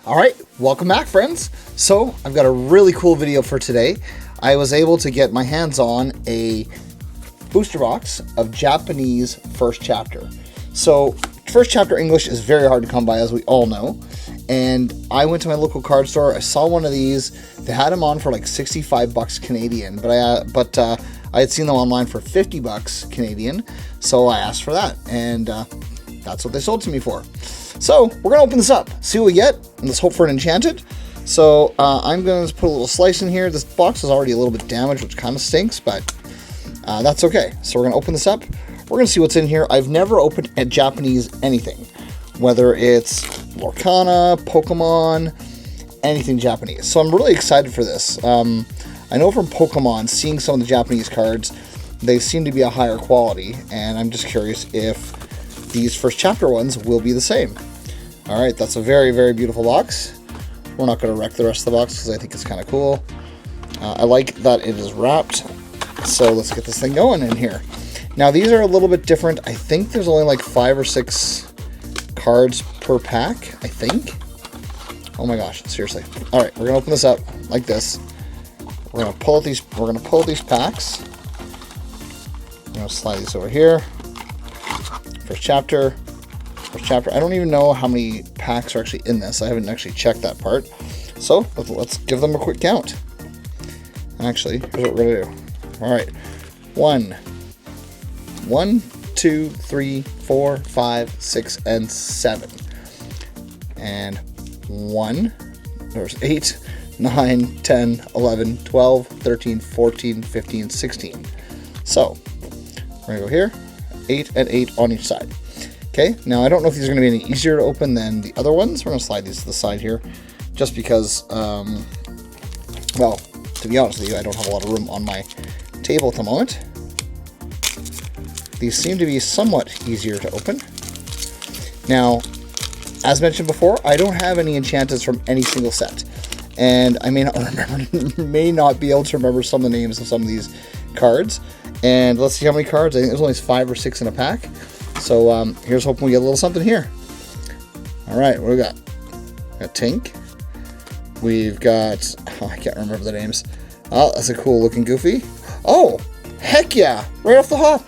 All right, welcome back, friends. So I've got a really cool video for today. I was able to get my hands on a booster box of Japanese first chapter. So first chapter English is very hard to come by, as we all know. And I went to my local card store. I saw one of these. They had them on for like 65 bucks Canadian, but I had seen them online for 50 bucks Canadian. So I asked for that, and that's what they sold to me for. So we're gonna open this up, see what we get, and let's hope for an enchanted. So I'm gonna put a little slice in here. This box is already a little bit damaged, which kind of stinks, but that's okay. So we're gonna open this up. We're gonna see what's in here. I've never opened a Japanese anything, whether it's Lorcana, Pokemon, anything Japanese. So I'm really excited for this. I know from Pokemon, seeing some of the Japanese cards, they seem to be a higher quality, and I'm just curious if these first chapter ones will be the same. All right, that's a very, very beautiful box. We're not going to wreck the rest of the box because I think it's kind of cool. I like that it is wrapped. So let's get this thing going in here. Now these are a little bit different. I think there's only like 5 or 6 cards per pack, I think. Oh my gosh, seriously. All right, we're gonna open this up like this. We're gonna pull out these. We're gonna pull out these packs. I'm gonna slide these over here. First chapter. First chapter. I don't even know how many packs are actually in this. I haven't actually checked that part. So let's give them a quick count. Actually, here's what we're gonna do. All right, 1, 2, 3, 4, 5, 6, and 7. And 1. There's 8, 9, 10, 11, 12, 13, 14, 15, 16. So we're gonna go here, 8 and 8 on each side. Okay, now I don't know if these are gonna be any easier to open than the other ones. We're gonna slide these to the side here, just because, well, to be honest with you, I don't have a lot of room on my table at the moment. These seem to be somewhat easier to open. Now, as mentioned before, I don't have any enchantments from any single set, and I may not remember, may not be able to remember some of the names of some of these cards. And let's see how many cards. I think there's only 5 or 6 in a pack. So here's hoping we get a little something here. All right, what do we got? We got Tink. We've got, oh, I can't remember the names. Oh, that's a cool looking Goofy. Oh, heck yeah! Right off the hop.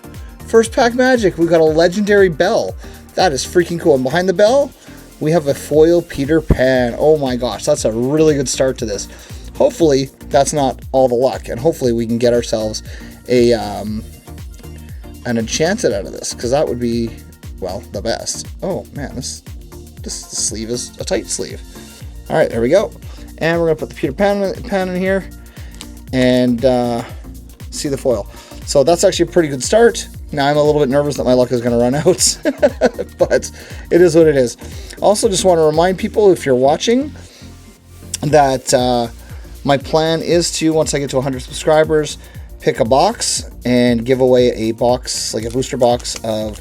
First pack magic. We've got a legendary Bell. That is freaking cool. And behind the Bell, we have a foil Peter Pan. Oh my gosh, that's a really good start to this. Hopefully, that's not all the luck, and hopefully we can get ourselves a an enchanted out of this, because that would be, well, the best. Oh man, this sleeve is a tight sleeve. All right, there we go. And we're gonna put the Peter Pan in here, and see the foil. So that's actually a pretty good start. Now I'm a little bit nervous that my luck is gonna run out, but it is what it is. Also, just want to remind people, if you're watching, that my plan is to, once I get to 100 subscribers, pick a box and give away a box, like a booster box of,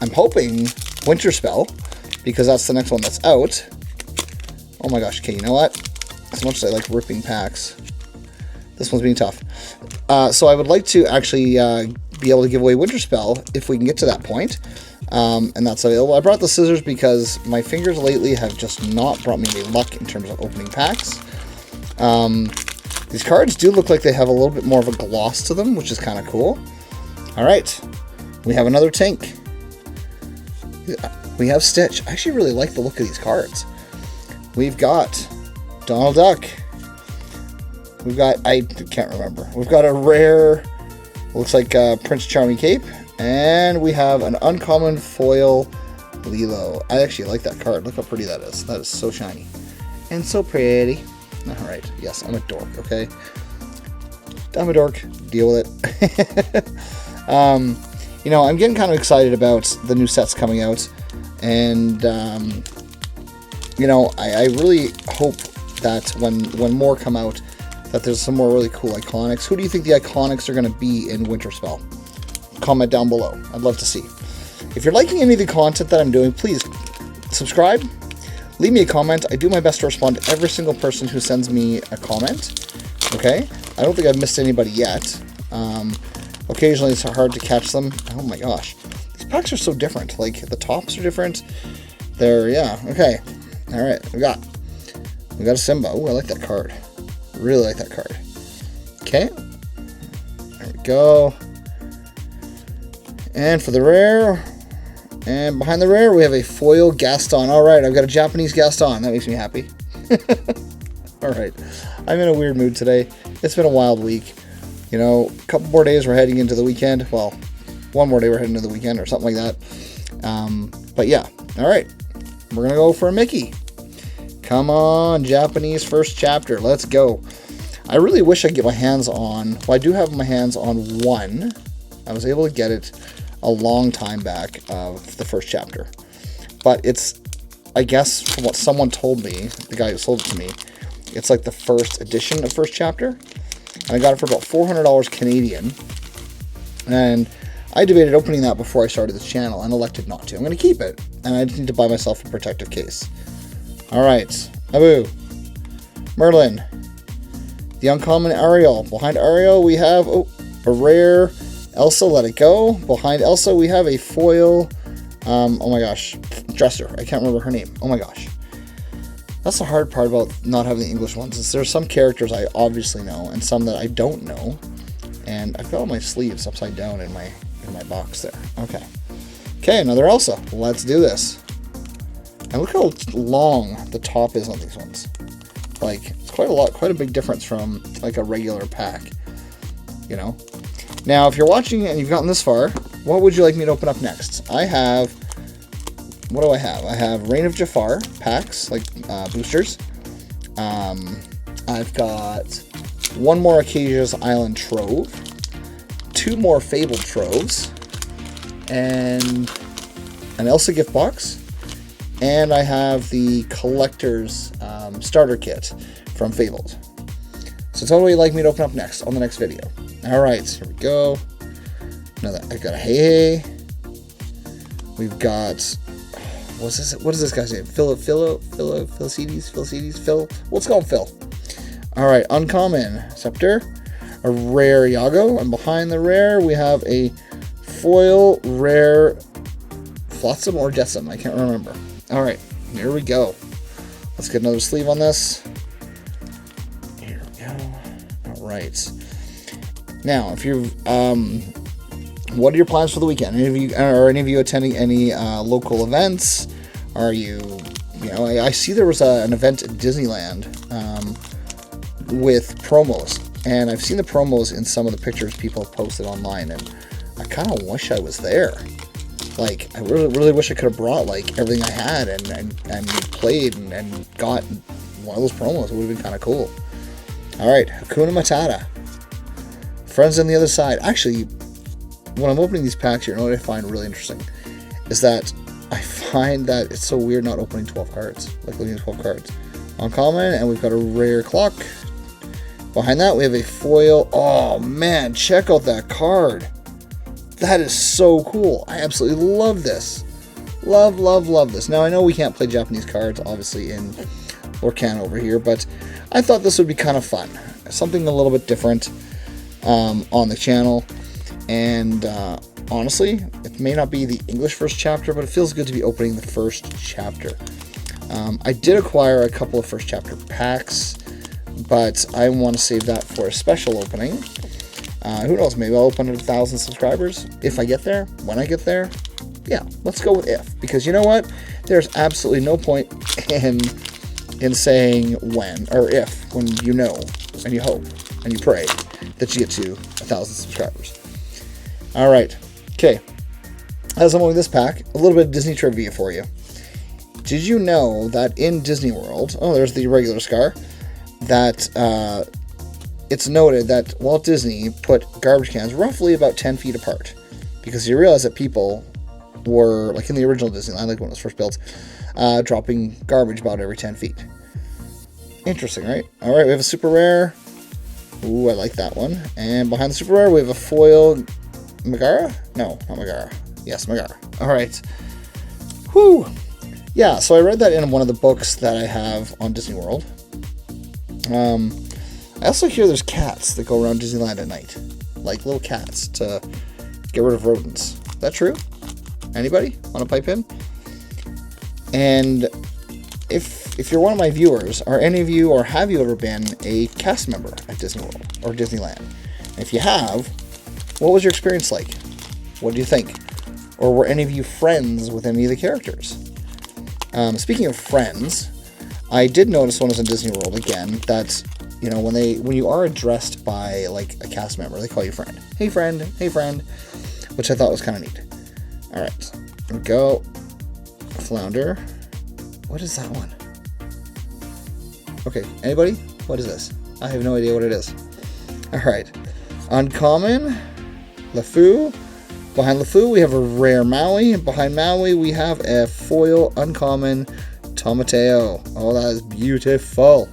I'm hoping, Winter Spell, because that's the next one that's out. Oh my gosh, okay, you know what? As much as I like ripping packs, this one's being tough. So I would like to actually be able to give away Winter Spell if we can get to that point. And that's available. I brought the scissors because my fingers lately have just not brought me any luck in terms of opening packs. These cards do look like they have a little bit more of a gloss to them, which is kind of cool. All right, we have another Tink. We have Stitch. I actually really like the look of these cards. We've got Donald Duck. We've got, I can't remember. We've got a rare, looks like Prince Charming Cape. And we have an uncommon foil Lilo. I actually like that card. Look how pretty that is. That is so shiny. And so pretty. All right. Yes, I'm a dork, okay? I'm a dork. Deal with it. You know, I'm getting kind of excited about the new sets coming out. And, you know, I really hope that when more come out, that there's some more really cool iconics. Who do you think the iconics are going to be in Winter Spell? Comment down below. I'd love to see. If you're liking any of the content that I'm doing, please subscribe. Leave me a comment. I do my best to respond to every single person who sends me a comment. Okay? I don't think I've missed anybody yet. Occasionally it's hard to catch them. Oh my gosh. These packs are so different. Like, the tops are different. They're, yeah, okay. Alright, we got We got a Simba. Oh, I like that card. Really like that card. Okay. There we go. And for the rare, and behind the rare, we have a foil Gaston. All right, I've got a Japanese Gaston. That makes me happy. All right. I'm in a weird mood today. It's been a wild week. You know, a couple more days, we're heading into the weekend. Well, one more day, we're heading into the weekend or something like that. But yeah, all right. We're going to go for a Mickey. Come on, Japanese first chapter. Let's go. I really wish I could get my hands on... Well, I do have my hands on one. I was able to get it a long time back of the first chapter. But it's, I guess, from what someone told me, the guy who sold it to me, it's like the first edition of first chapter. And I got it for about $400 Canadian. And I debated opening that before I started this channel and elected not to. I'm going to keep it. And I just need to buy myself a protective case. Alright. Abu. Merlin. The uncommon Ariel. Behind Ariel we have a rare Elsa, Let It Go. Behind Elsa we have a foil, oh my gosh, Dresser. I can't remember her name. Oh my gosh. That's the hard part about not having the English ones, is there's some characters I obviously know and some that I don't know. And I've got all my sleeves upside down in my box there. Okay. Okay, another Elsa. Let's do this. And look how long the top is on these ones. Like, it's quite a big difference from like a regular pack, you know? Now, if you're watching and you've gotten this far, what would you like me to open up next? I have, what do I have? I have Reign of Jafar packs, like boosters. I've got one more Acacia's Island Trove, two more Fabled Troves, and an Elsa gift box, and I have the Collector's starter kit from Fabled. So tell me what you'd like me to open up next on the next video. Alright, here we go. Another, I've got a Hey. We've got, what is this guy's name? Philicides? Phil? Let's call him Phil. Alright, uncommon Scepter. A rare Iago. And behind the rare, we have a foil rare Flotsam or Jetsam. I can't remember. Alright, here we go. Let's get another sleeve on this. Here we go. Alright. Now, if you're, what are your plans for the weekend? Are any of you attending any local events? Are you, I see there was an event at Disneyland with promos, and I've seen the promos in some of the pictures people have posted online, and I kind of wish I was there. Like, I really wish I could have brought like everything I had and played and got one of those promos. It would have been kind of cool. All right, Hakuna Matata. Friends on the other side. Actually, when I'm opening these packs here, you know what I find really interesting is that I find that it's so weird not opening 12 cards, like looking at 12 cards. Uncommon, and we've got a rare clock. Behind that, we have a foil. Oh man, check out that card. That is so cool. I absolutely love this. Love, love, love this. Now, I know we can't play Japanese cards, obviously, in Lorcana over here, but I thought this would be kind of fun. Something a little bit different on the channel. And honestly, it may not be the English first chapter, but it feels good to be opening the first chapter. I did acquire a couple of first chapter packs, but I want to save that for a special opening. Who knows, maybe I'll open it at 1,000 subscribers if I get there, when I get there. Yeah, let's go with if, because you know what? There's absolutely no point in saying when or if, when you know and you hope and you pray that you get to 1,000 subscribers. All right, okay. As I'm opening this pack, a little bit of Disney trivia for you. Did you know that in Disney World, oh, there's the regular scar, that it's noted that Walt Disney put garbage cans roughly about 10 feet apart, because you realize that people were, like in the original Disneyland, like when it was first built, dropping garbage about every 10 feet. Interesting, right? All right, we have a super rare. Ooh, I like that one. And behind the super rare, we have a foil Megara? No, not Megara. Yes, Megara. All right. Whew. Yeah, so I read that in one of the books that I have on Disney World. I also hear there's cats that go around Disneyland at night. Like little cats to get rid of rodents. Is that true? Anybody want to pipe in? And if if you're one of my viewers, are any of you, or have you ever been a cast member at Disney World or Disneyland? And if you have, what was your experience like? What do you think? Or were any of you friends with any of the characters? Speaking of friends, I did notice when I was in Disney World again that, you know, when you are addressed by like a cast member, they call you friend. Hey friend, which I thought was kind of neat. All right, here we go. Flounder. What is that one? Okay, anybody? What is this? I have no idea what it is. All right, uncommon, LeFou. Behind LeFou, we have a rare Maui, and behind Maui, we have a foil uncommon Tomateo. Oh, that is beautiful.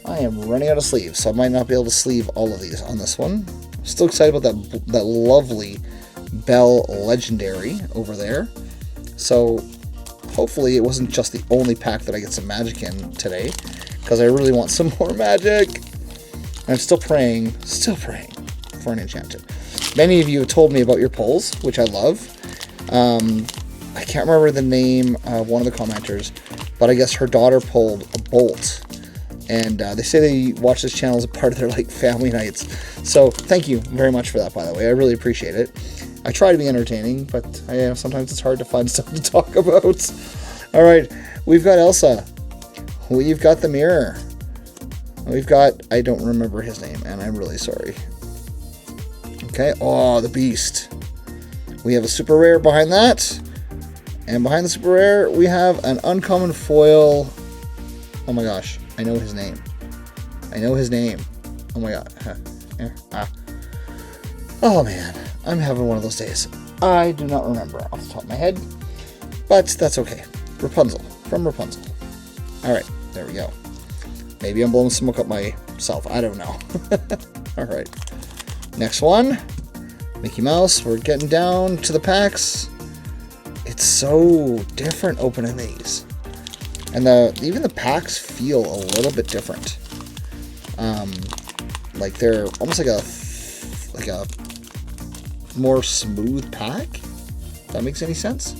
I am running out of sleeves, so I might not be able to sleeve all of these on this one. Still excited about that lovely Belle Legendary over there. So hopefully it wasn't just the only pack that I get some magic in today, because I really want some more magic. And I'm still praying for an enchanted. Many of you have told me about your polls, which I love. I can't remember the name of one of the commenters, but I guess her daughter pulled a bolt. And they say they watch this channel as a part of their like family nights. So thank you very much for that, by the way. I really appreciate it. I try to be entertaining, but sometimes it's hard to find stuff to talk about. All right, we've got Elsa. We've got the mirror. We've got, I don't remember his name, and I'm really sorry. Okay, oh, the Beast. We have a super rare behind that. And behind the super rare, we have an uncommon foil. Oh my gosh, I know his name. Oh my god. Oh man, I'm having one of those days. I do not remember off the top of my head, but that's okay. Rapunzel, from Rapunzel. Alright, there we go. Maybe I'm blowing smoke up myself. I don't know. Alright. Next one. Mickey Mouse. We're getting down to the packs. It's so different opening these. And even the packs feel a little bit different. Like they're almost like a more smooth pack. If that makes any sense.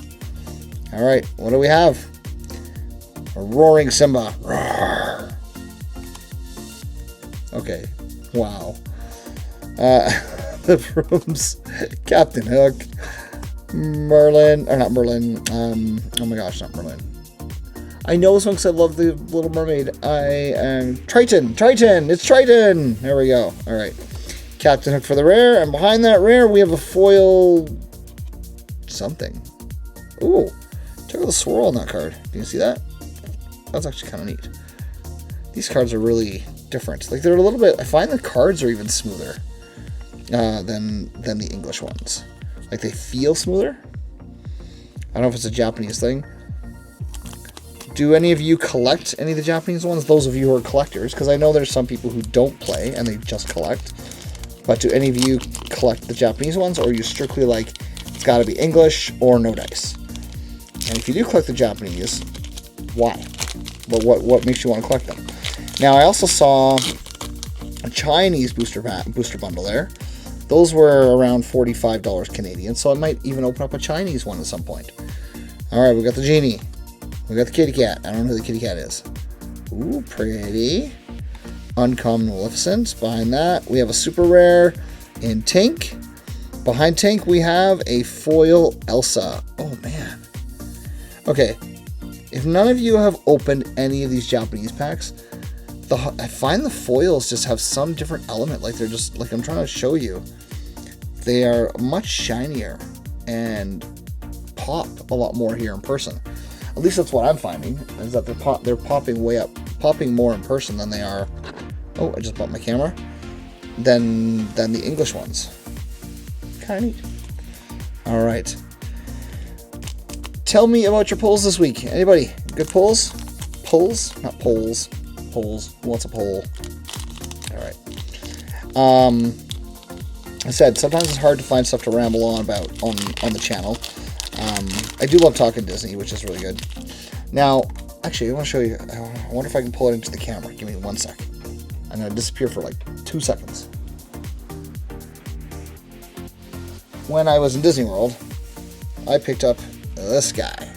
Alright, what do we have? A roaring Simba. Roar. Okay. Wow. The rooms. Captain Hook. Merlin. Or not Merlin. Oh my gosh, not Merlin. I know this one because I love the Little Mermaid. Triton. It's Triton. There we go. All right. Captain Hook for the rare. And behind that rare, we have a foil something. Ooh. Check out the swirl on that card. Do you see that? That's actually kind of neat. These cards are really different. Like, they're a little bit... I find the cards are even smoother than the English ones. Like, they feel smoother. I don't know if it's a Japanese thing. Do any of you collect any of the Japanese ones? Those of you who are collectors, because I know there's some people who don't play and they just collect. But do any of you collect the Japanese ones, or are you strictly like, it's got to be English or no dice? And if you do collect the Japanese, why? What makes you want to collect them? Now, I also saw a Chinese booster bundle there. Those were around $45 Canadian, so I might even open up a Chinese one at some point. All right, we got the genie. We got the kitty cat. I don't know who the kitty cat is. Ooh, pretty. Uncommon Maleficent. Behind that, we have a super rare in Tink. Behind Tink, we have a foil Elsa. Oh, man. Okay, if none of you have opened any of these Japanese packs, I find the foils just have some different element. Like, they're just, like I'm trying to show you, they are much shinier and pop a lot more here in person. At least that's what I'm finding, is that they're popping more in person than they are. Oh, I just bumped my camera. Than the English ones. Kind of neat. All right. Tell me about your polls this week. Anybody? Good polls? Polls? Not polls. Polls. What's a poll? All right. I said sometimes it's hard to find stuff to ramble on about on the channel. I do love talking Disney, which is really good. Now, actually, I want to show you. I wonder if I can pull it into the camera. Give me 1 sec. I'm going to disappear for like 2 seconds. When I was in Disney World, I picked up this guy.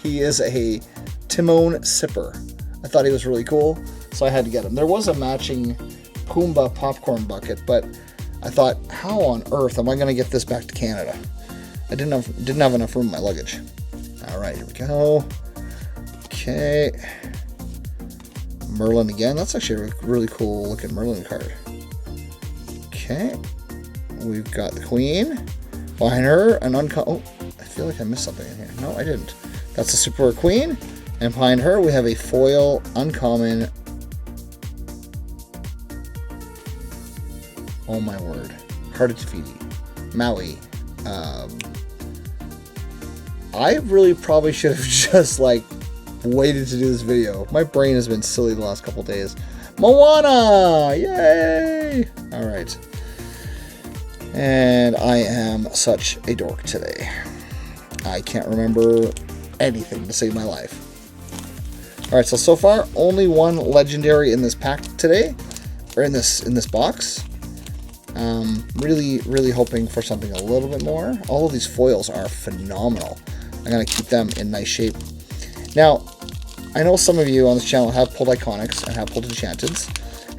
He is a Timon Sipper. I thought he was really cool, so I had to get him. There was a matching Pumbaa popcorn bucket, but I thought, how on earth am I going to get this back to Canada? I didn't have enough room in my luggage. All right, here we go. Okay. Merlin again. That's actually a really cool looking Merlin card. Okay. We've got the Queen. Behind her, an uncommon... Oh, I feel like I missed something in here. No, I didn't. That's a Super Rare Queen. And behind her, we have a foil uncommon... Oh my word. Heart of Tafiti. Maui. I really probably should have just, like, waited to do this video. My brain has been silly the last couple days. Moana! Yay! Alright. And I am such a dork today. I can't remember anything to save my life. Alright, so far, only one legendary in this pack today. Or in this box. Really hoping for something a little bit more. All of these foils are phenomenal. I'm going to keep them in nice shape. Now, I know some of you on this channel have pulled Iconics and have pulled Enchanteds.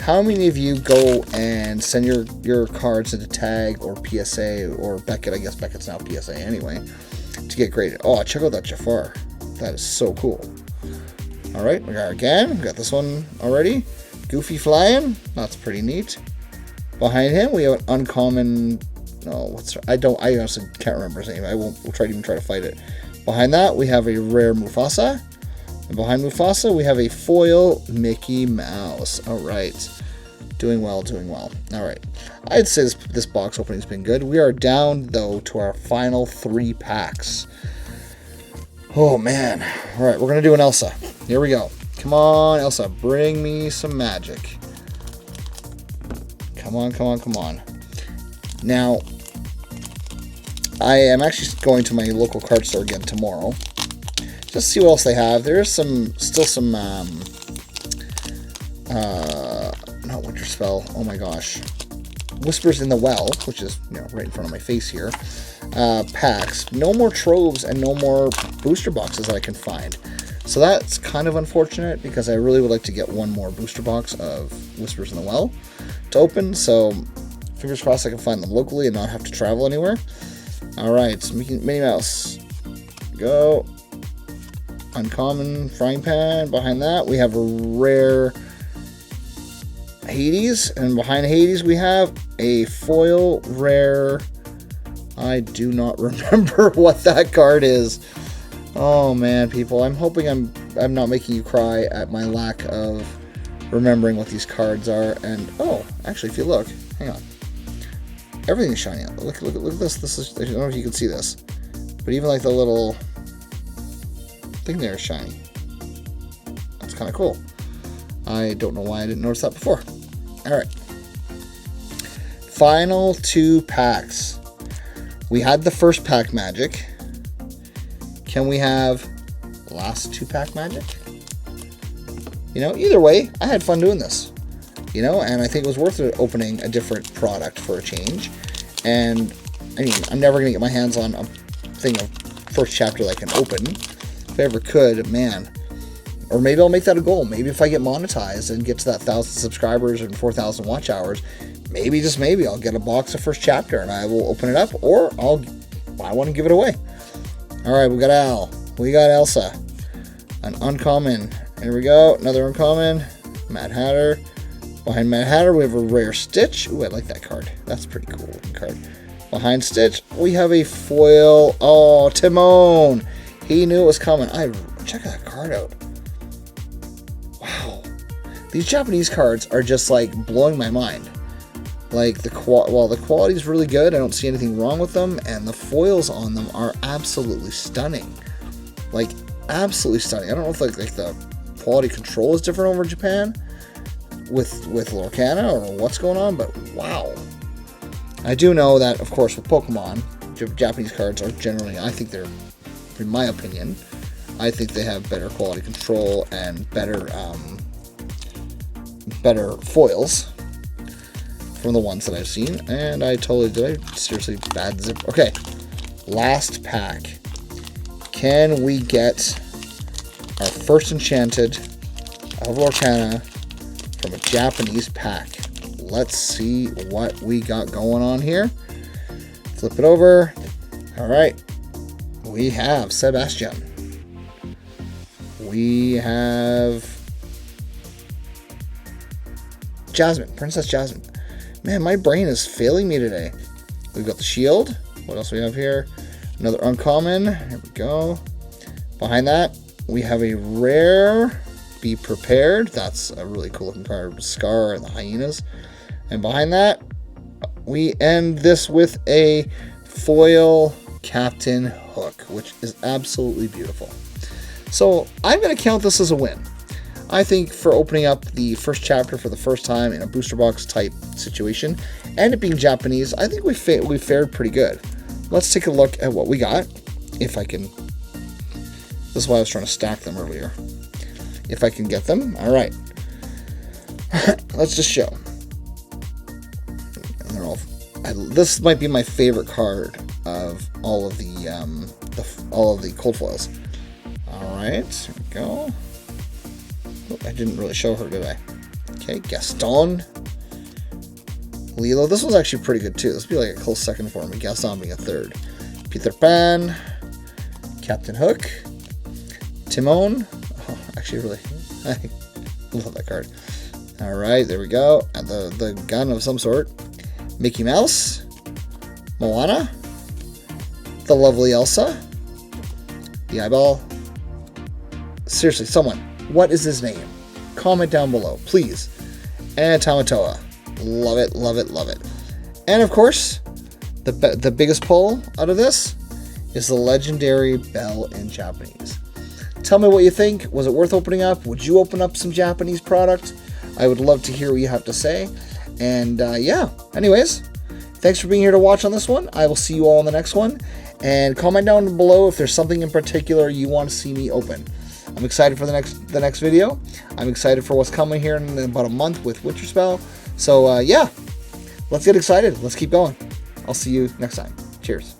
How many of you go and send your cards into Tag or PSA or Beckett? I guess Beckett's now PSA anyway, to get graded. Oh, check out that Jafar. That is so cool. Alright, we got again. We got this one already. Goofy flying. That's pretty neat. Behind him, we have an uncommon... No, I honestly can't remember his name. I won't even try to fight it. Behind that, we have a rare Mufasa. And behind Mufasa, we have a foil Mickey Mouse. All right. Doing well, doing well. All right. I'd say this box opening's been good. We are down, though, to our final 3 packs. Oh, man. All right, we're going to do an Elsa. Here we go. Come on, Elsa. Bring me some magic. Come on, come on, come on. Now, I am actually going to my local card store again tomorrow. Just to see what else they have. There's still some, not Winterspell, oh my gosh. Whispers in the Well, which is, right in front of my face here. Packs. No more troves and no more booster boxes that I can find. So that's kind of unfortunate because I really would like to get one more booster box of Whispers in the Well to open. So fingers crossed I can find them locally and not have to travel anywhere. Alright, Minnie Mouse. Go. Uncommon Frying Pan. Behind that, we have a rare Hades. And behind Hades, we have a foil rare... I do not remember what that card is. Oh, man, people. I'm hoping I'm not making you cry at my lack of remembering what these cards are. And, oh, actually, if you look, hang on. Everything's shiny. Look at this. This is, I don't know if you can see this, but even like the little thing there is shiny. That's kind of cool. I don't know why I didn't notice that before. All right. Final 2 packs. We had the first pack magic. Can we have the last 2 pack magic? Either way, I had fun doing this. And I think it was worth it opening a different product for a change. And, I mean, I'm never going to get my hands on a thing of first chapter that I can open. If I ever could, man. Or maybe I'll make that a goal. Maybe if I get monetized and get to that 1,000 subscribers and 4,000 watch hours, maybe, just maybe, I'll get a box of first chapter and I will open it up, or I'll buy one and give it away. Alright, we got Al. We got Elsa. An uncommon. Here we go. Another uncommon. Mad Hatter. Behind Mad Hatter, we have a rare Stitch. Ooh, I like that card. That's a pretty cool looking card. Behind Stitch, we have a foil. Oh, Timon. He knew it was coming. Check that card out. Wow. These Japanese cards are just like blowing my mind. Like the quality is really good. I don't see anything wrong with them, and the foils on them are absolutely stunning. Like absolutely stunning. I don't know if like the quality control is different over in Japan with Lorcana or what's going on, but wow. I do know that, of course, with Pokemon, Japanese cards are generally, I think they're, in my opinion, I think they have better quality control and better foils from the ones that I've seen. And seriously bad zip. Okay, last pack. Can we get our first enchanted of Lorcana from a Japanese pack. Let's see what we got going on here. Flip it over. All right. We have Sebastian. We have Jasmine, Princess Jasmine. Man, my brain is failing me today. We've got the shield. What else we have here? Another uncommon. Here we go. Behind that, we have a rare. Be prepared. That's a really cool looking card. Scar and the hyenas. And behind that, we end this with a foil Captain Hook, which is absolutely beautiful. So I'm going to count this as a win. I think for opening up the first chapter for the first time in a booster box type situation, and it being Japanese, I think we fared pretty good. Let's take a look at what we got. If I can, this is why I was trying to stack them earlier. If I can get them, all right. Let's just show. And they're all. This might be my favorite card of all of the cold foils. All right, here we go. Oh, I didn't really show her, did I? Okay, Gaston. Lilo. This one's actually pretty good too. This would be like a close second for me. Gaston being a third. Peter Pan. Captain Hook. Timon. Oh, actually, really, I love that card. All right, there we go. And the gun of some sort. Mickey Mouse. Moana. The lovely Elsa. The eyeball. Seriously, someone, what is his name? Comment down below, please. And Tamatoa. Love it, love it, love it. And of course, the biggest pull out of this is the legendary Belle in Japanese. Tell me what you think. Was it worth opening up? Would you open up some Japanese product? I would love to hear what you have to say. And yeah, anyways, thanks for being here to watch on this one. I will see you all in the next one. And comment down below if there's something in particular you want to see me open. I'm excited for the next video. I'm excited for what's coming here in about a month with Winter Spell. So yeah, let's get excited. Let's keep going. I'll see you next time. Cheers.